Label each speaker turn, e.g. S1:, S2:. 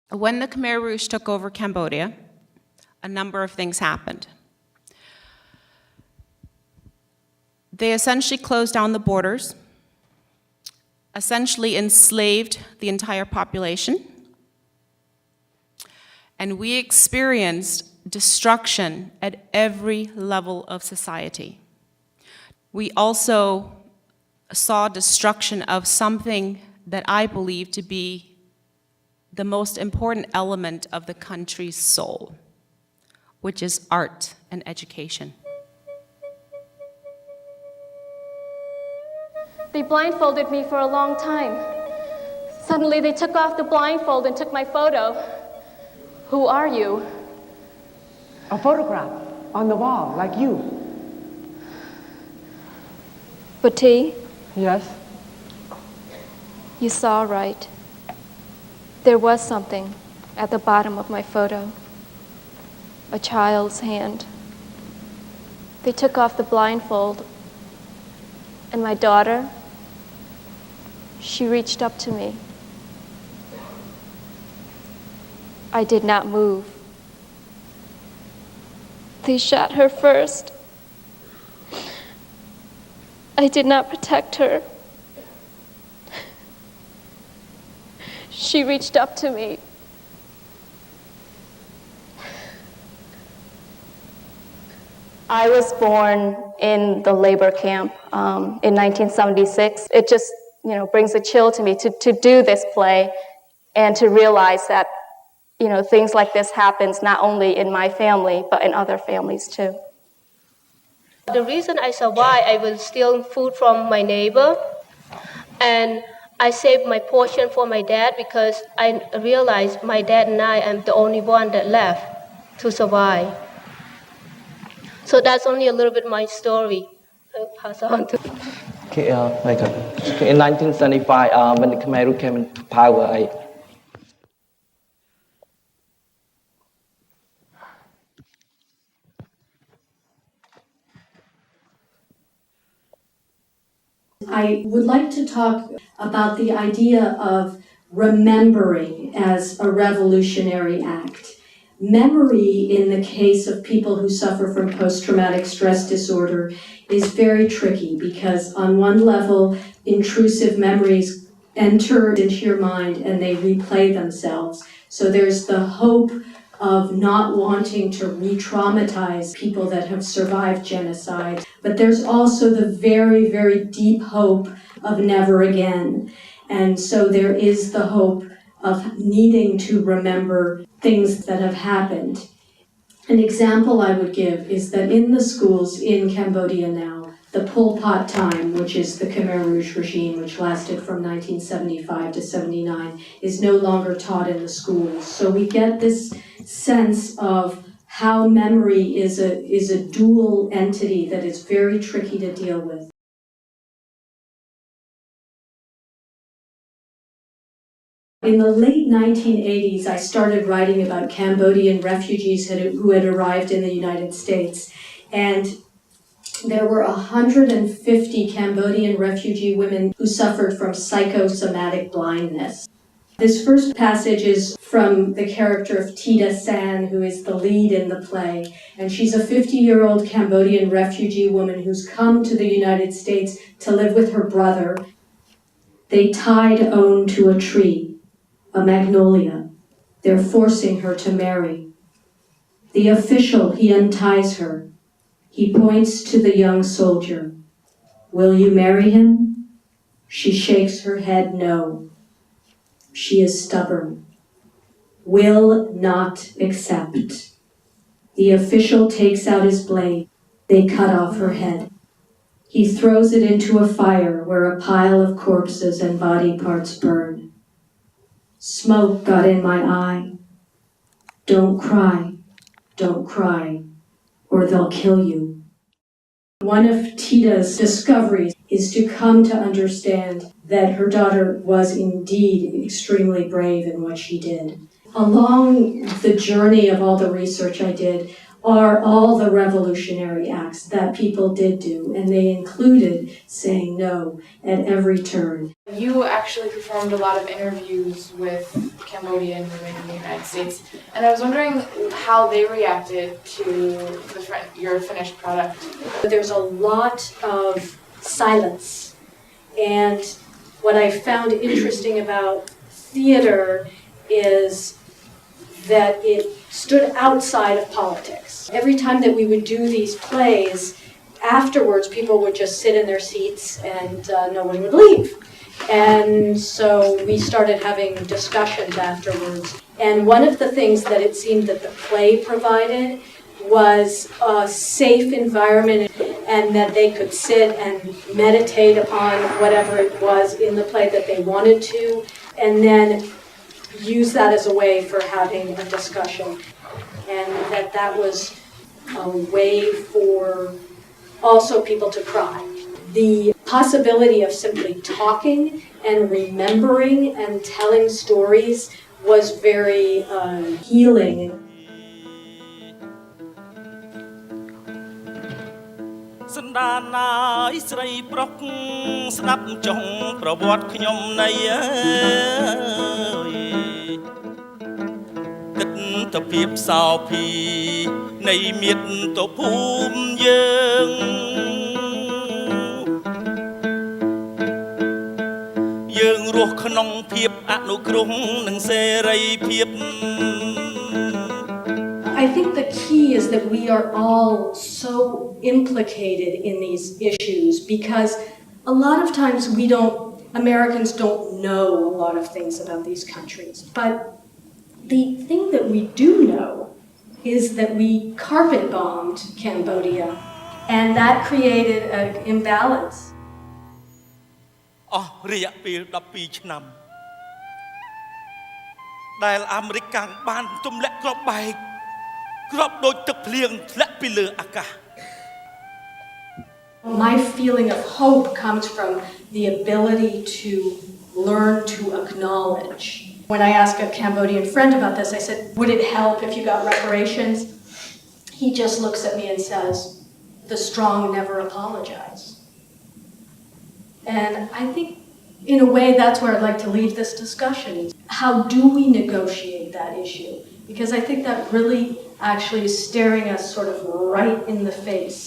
S1: When the Khmer Rouge took over Cambodia, a number of things happened. They essentially closed down the borders, essentially enslaved the entire population, and we experienced destruction at every level of society. We also saw destruction of something that I believe to be the most important element of the country's soul, which is art and education.
S2: They blindfolded me for a long time. Suddenly they took off the blindfold and took my photo. Who are you?
S3: A photograph on the wall, like you.
S2: Buti,
S3: Yes?
S2: you saw right. There was something at the bottom of my photo. A child's hand. They took off the blindfold, and my daughter, she reached up to me. I did not move. They shot her first. I did not protect her. She reached up to me. I was born in the labor camp in 1976. It just, brings a chill to me to do this play and to realize that, things like this happens not only in my family, but in other families too.
S4: The reason I survived, I was stealing food from my neighbor, and I saved my portion for my dad because I realized my dad and I am the only one that left to survive. So that's only a little bit of my story. I'll pass on to.
S5: Okay, in 1975, when the Khmer Rouge came into power,
S6: I would like to talk about the idea of remembering as a revolutionary act. Memory, in the case of people who suffer from post-traumatic stress disorder, is very tricky because on one level, intrusive memories enter into your mind and they replay themselves. So there's the hope of not wanting to re-traumatize people that have survived genocide. But there's also the very, very deep hope of never again. And so there is the hope of needing to remember things that have happened. An example I would give is that in the schools in Cambodia now, the Pol Pot time, which is the Khmer Rouge regime, which lasted from 1975 to 79, is no longer taught in the schools. So we get this sense of how memory is a dual entity that is very tricky to deal with. In the late 1980s, I started writing about Cambodian refugees who had arrived in the United States. And there were 150 Cambodian refugee women who suffered from psychosomatic blindness. This first passage is from the character of Tita San, who is the lead in the play. And she's a 50-year-old Cambodian refugee woman who's come to the United States to live with her brother. They tied Own to a tree, a magnolia. They're forcing her to marry. The official, he unties her. He points to the young soldier. Will you marry him? She shakes her head no. She is stubborn. Will not accept. The official takes out his blade. They cut off her head. He throws it into a fire where a pile of corpses and body parts burn. Smoke got in my eye. Don't cry, or they'll kill you. One of Tita's discoveries is to come to understand that her daughter was indeed extremely brave in what she did. Along the journey of all the research I did, are all the revolutionary acts that people did do, and they included saying no at every turn.
S7: You actually performed a lot of interviews with Cambodian women in the United States, and I was wondering how they reacted to your finished product.
S6: There's a lot of silence, and what I found interesting about theater is that it stood outside of politics. Every time that we would do these plays, afterwards people would just sit in their seats and no one would leave. And so we started having discussions afterwards. And one of the things that it seemed that the play provided was a safe environment, and that they could sit and meditate upon whatever it was in the play that they wanted to, and then use that as a way for having a discussion. And that was a way for also people to cry. The possibility of simply talking and remembering and telling stories was very healing.
S8: សន្តានណាយស្រីប្រុសស្ដាប់ចុងប្រវត្តិខ្ញុំនៃអើយគិតទៅភាពសោភីនៃមាតុភូមិយើងយើងរស់ក្នុងភាពអនុគ្រោះនិងសេរីភាព
S6: I think the key is that we are all so implicated in these issues because a lot of times Americans don't know a lot of things about these countries. But the thing that we do know is that we carpet bombed Cambodia, and that created an imbalance.
S8: អស់រយៈពេល12ឆ្នាំដែលអាមេរិកកាំងបានទម្លាក់គ្រាប់បែក
S6: My feeling of hope comes from the ability to learn to acknowledge. When I asked a Cambodian friend about this, I said, would it help if you got reparations? He just looks at me and says, the strong never apologize. And I think, in a way, that's where I'd like to leave this discussion. How do we negotiate that issue? Because I think that really actually is staring us sort of right in the face.